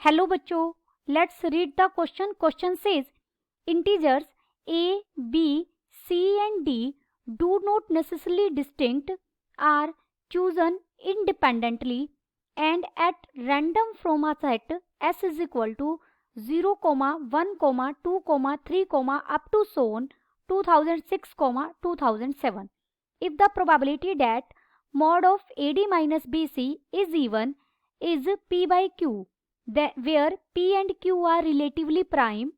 Hello बच्चों, let's read the question. Question says integers a, b, c and d do not necessarily distinct are chosen independently and at random from a set s is equal to 0, 1, 2, 3, up to so on 2006, 2007. If the probability that mod of ad minus bc is even is p by q, where p and q are relatively prime,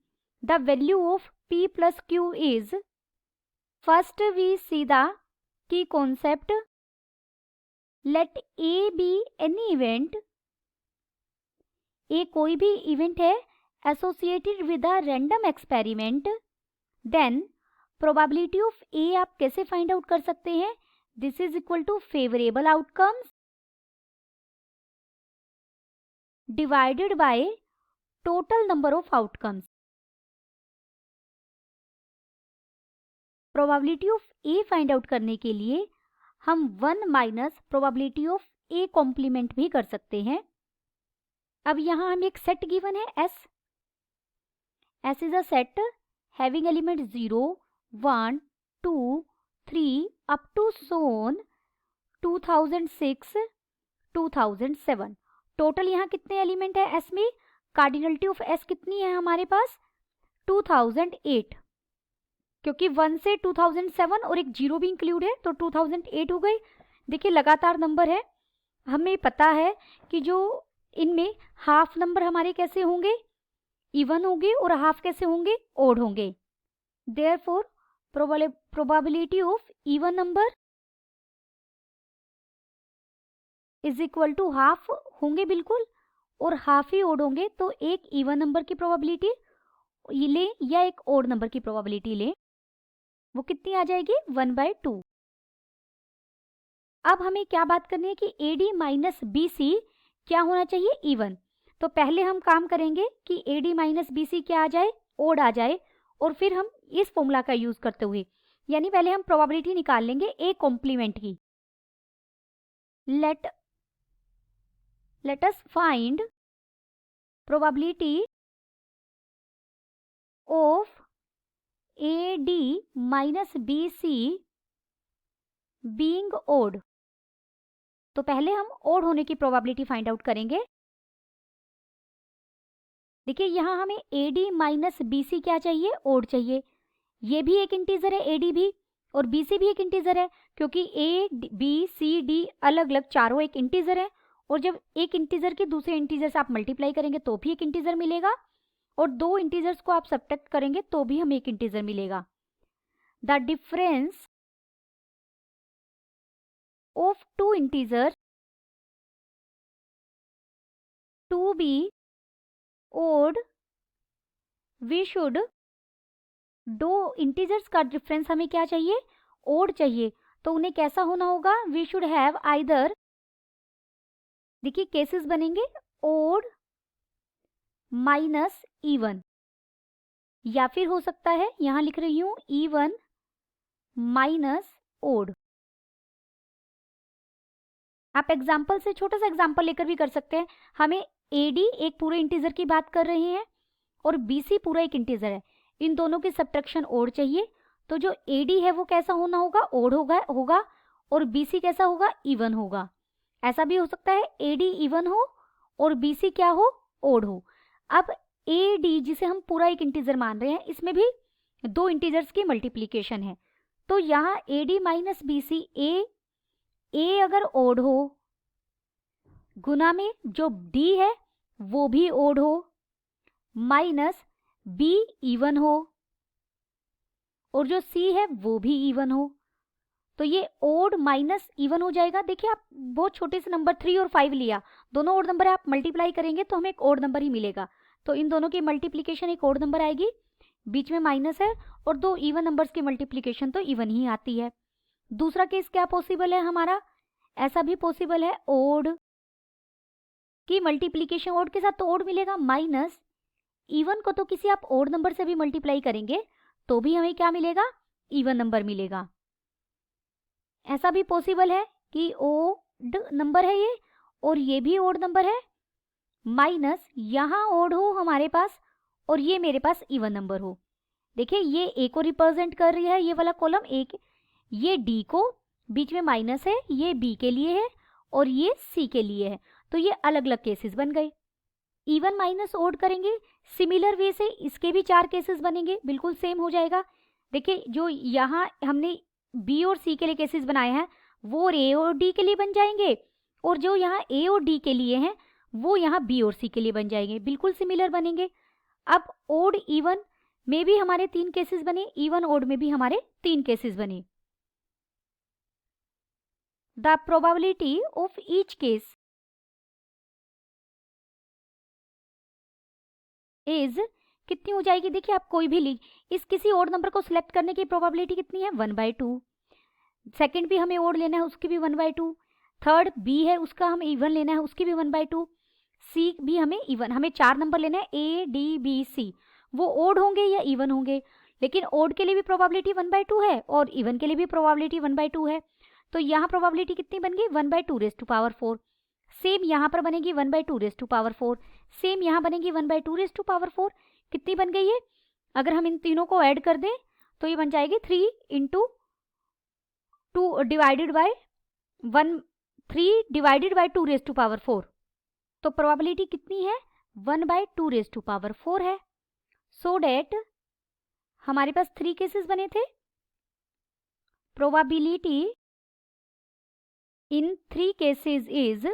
the value of p plus q is. First we see the key concept. Let a be any event. a कोई भी event है associated with a random experiment. Then probability of a आप कैसे find out कर सकते हैं? This is equal to favorable outcomes divided by total number of outcomes. Probability of A find out करने के लिए हम 1 minus probability of A complement भी कर सकते हैं. अब यहाँ हम एक सेट गिवन है S. S is a set having element 0, 1, 2, 3 up to so on 2006, 2007. Total यहाँ कितने एलिमेंट है एस में? कार्डिनलिटी ऑफ एस कितनी है हमारे पास? 2008. क्योंकि 1 से 2007 और एक 0 भी इंक्लूड है तो 2008 हो गई. देखिए लगातार नंबर है. हमें पता है कि जो इनमें हाफ नंबर हमारे कैसे होंगे? इवन होंगे. और हाफ कैसे होंगे? ओड होंगे. Therefore probability of even number is equal to half होंगे बिल्कुल, और हाफ ही ओड होंगे. तो एक इवन नंबर की प्रोबेबिलिटी ले या एक ओड नंबर की प्रोबेबिलिटी ले, वो कितनी आ जाएगी? 1/2. अब हमें क्या बात करनी है कि AD माइनस BC क्या होना चाहिए? इवन. तो पहले हम काम करेंगे कि AD माइनस BC क्या आ जाए? ओड आ जाए. और फिर हम इस फॉर्मूला का यूज करते हुए, यानी पहले हम प्रोबेबिलिटी निकाल लेंगे ए कॉम्प्लीमेंट की. Let us find probability of AD minus BC being odd. तो पहले हम ओड होने की प्रोबेबिलिटी फाइंड आउट करेंगे. देखिए यहां हमें AD माइनस BC क्या चाहिए? ओड चाहिए. ये भी एक इंटीजर है AD भी, और BC भी एक इंटीजर है, क्योंकि A, B, C, D अलग अलग चारों एक इंटीजर है. और जब एक इंटीजर के दूसरे इंटीजर से आप मल्टीप्लाई करेंगे तो भी एक इंटीजर मिलेगा, और दो इंटीजर्स को आप सब्ट्रैक्ट करेंगे तो भी हमें एक इंटीजर मिलेगा. The difference of two integer to be odd, we should. दो इंटीजर्स का डिफरेंस हमें क्या चाहिए? ओड चाहिए. तो उन्हें कैसा होना होगा? We should have either. देखिए केसेस बनेंगे ओड माइनस इवन, या फिर हो सकता है यहां लिख रही हूं इवन माइनस ओड. आप एग्जाम्पल से, छोटा सा एग्जाम्पल लेकर भी कर सकते हैं. हमें AD एक पूरे इंटीजर की बात कर रहे हैं और BC पूरा एक इंटीजर है. इन दोनों की सब्ट्रैक्शन ओड चाहिए. तो जो AD है वो कैसा होना होगा? ओड होगा. और BC कैसा होगा? इवन होगा. ऐसा भी हो सकता है AD इवन हो और BC क्या हो? ओड हो. अब AD जिसे हम पूरा एक इंटीजर मान रहे हैं, इसमें भी दो इंटीजर्स की मल्टीप्लीकेशन है. तो यहाँ AD माइनस BC, A अगर ओड हो, गुना में जो D है वो भी ओड हो, माइनस B इवन हो, और जो C है वो भी इवन हो. तो ये ओड माइनस इवन हो जाएगा. देखिए आप बहुत छोटे से नंबर 3 और 5 लिया, दोनों ओड नंबर है, आप मल्टीप्लाई करेंगे तो हमें एक ओड नंबर ही मिलेगा. तो इन दोनों की मल्टीप्लीकेशन एक ओड नंबर आएगी, बीच में माइनस है, और दो इवन नंबर्स की मल्टीप्लीकेशन तो इवन ही आती है. दूसरा केस क्या पॉसिबल है हमारा? ऐसा भी पॉसिबल है ओड की मल्टीप्लीकेशन ओड के साथ तो ओड मिलेगा, माइनस इवन को तो किसी आप ओड नंबर से भी मल्टीप्लाई करेंगे तो भी हमें क्या मिलेगा? इवन नंबर मिलेगा. ऐसा भी पॉसिबल है कि ओड नंबर है ये और ये भी ओड नंबर है, माइनस यहाँ ओड हो हमारे पास और ये मेरे पास इवन नंबर हो। देखिए ये ए को रिप्रेजेंट कर रही है, ये वाला कॉलम ए, ये डी को, बीच में माइनस है, ये बी के लिए है और ये सी के लिए है। तो ये अलग अलग केसेस बन गए। इवन माइनस ओड करेंगे, सिमिलर वे से इसके भी 4 केसेस बनेंगे, बिल्कुल सेम हो जाएगा। देखिए जो यहाँ हमने बी और सी के लिए केसेस बनाए हैं वो ए और डी के लिए बन जाएंगे, और जो यहाँ ए और डी के लिए हैं वो यहाँ बी और सी के लिए बन जाएंगे, बिल्कुल सिमिलर बनेंगे। अब ओड इवन में भी हमारे 3 केसेस बने, इवन ओड में भी हमारे 3 केसेस बने। The probability of each case is कितनी हो जाएगी? देखिए आप कोई भी इस किसी ओड नंबर को सिलेक्ट करने की प्रोबेबिलिटी कितनी है? 1/2। सेकंड भी हमें ओड लेना है, उसकी भी 1/2। थर्ड बी है, उसका हमें इवन लेना है, उसकी भी 1/2। सी भी हमें इवन, हमें 4 नंबर लेना है, ए डी बी सी, वो ओड होंगे या इवन होंगे। लेकिन ओड के लिए भी प्रोबेबिलिटी 1/2 है और इवन के लिए भी प्रोबेबिलिटी 1/2 है। तो यहाँ प्रोबेबिलिटी कितनी बन गई? 1/2⁴। सेम यहाँ पर बनेगी 1/2⁴। सेम यहाँ बनेगी 1/2⁴। कितनी बन गई है? अगर हम इन तीनों को ऐड कर दें तो ये बन जाएगी 3 × 2 डिवाइडेड बाय 1, 3 डिवाइडेड बाय 2⁴। तो प्रोबेबिलिटी कितनी है? 1/2⁴ है। सो डेट हमारे पास 3 केसेस बने थे। Probability in 3 cases is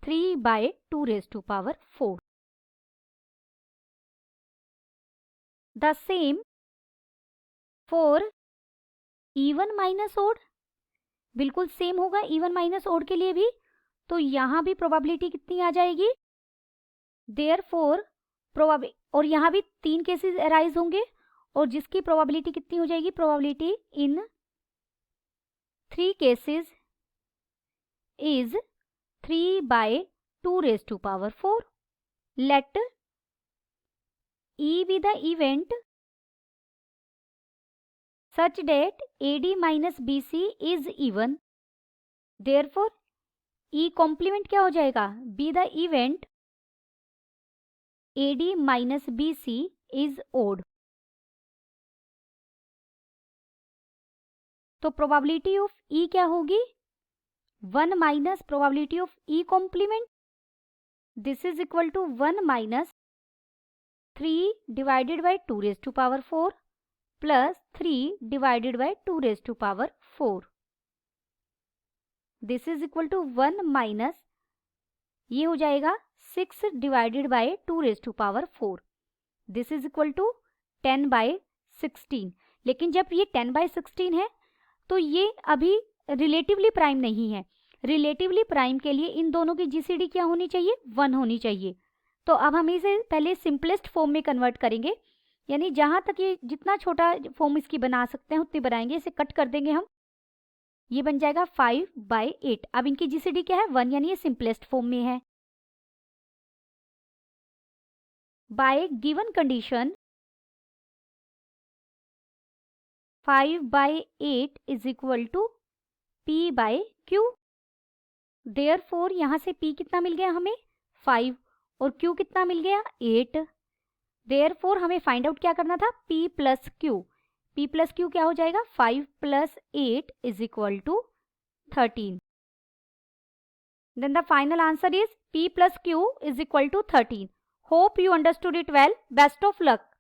3/2⁴। The same for even minus odd, बिल्कुल सेम होगा इवन माइनस ओड के लिए भी। तो यहां भी प्रोबेबिलिटी कितनी आ जाएगी? देयरफॉर और यहाँ भी 3 केसेस अराइज होंगे और जिसकी प्रोबेबिलिटी कितनी हो जाएगी? Probability in 3 cases is 3/2⁴। Let E be the event such that AD minus BC is even. Therefore, E complement क्या हो जाएगा? Be the event AD minus BC is odd. तो प्रोबेबिलिटी ऑफ E क्या होगी? 1 minus probability of E complement, this is equal to 1 minus 3 divided by 2⁴ plus 3 divided by 2⁴। This is equal to 1 minus, ये हो जाएगा 6 divided by 2⁴। This is equal to 10/16। लेकिन जब ये 10/16 है तो ये अभी रिलेटिवली प्राइम नहीं है। रिलेटिवली प्राइम के लिए इन दोनों की जीसीडी क्या होनी चाहिए? 1 होनी चाहिए। तो अब हम इसे पहले सिंपलेस्ट फॉर्म में कन्वर्ट करेंगे, यानी जहां तक ये जितना छोटा फॉर्म इसकी बना सकते हैं उतनी बनाएंगे। इसे कट कर देंगे हम, ये बन जाएगा 5/8। अब इनकी जीसीडी क्या है? 1, यानी ये सिंपलेस्ट फॉर्म में है। By given condition 5/8 is equal to P/Q। Therefore यहां से P कितना मिल गया हमें? 5, और Q कितना मिल गया? 8। देयरफॉर हमें फाइंड आउट क्या करना था? P plus Q। P plus Q क्या हो जाएगा? 5 + 8 is equal to 13। Then the final answer is P plus Q is equal to 13. Hope you understood it well. Best of luck.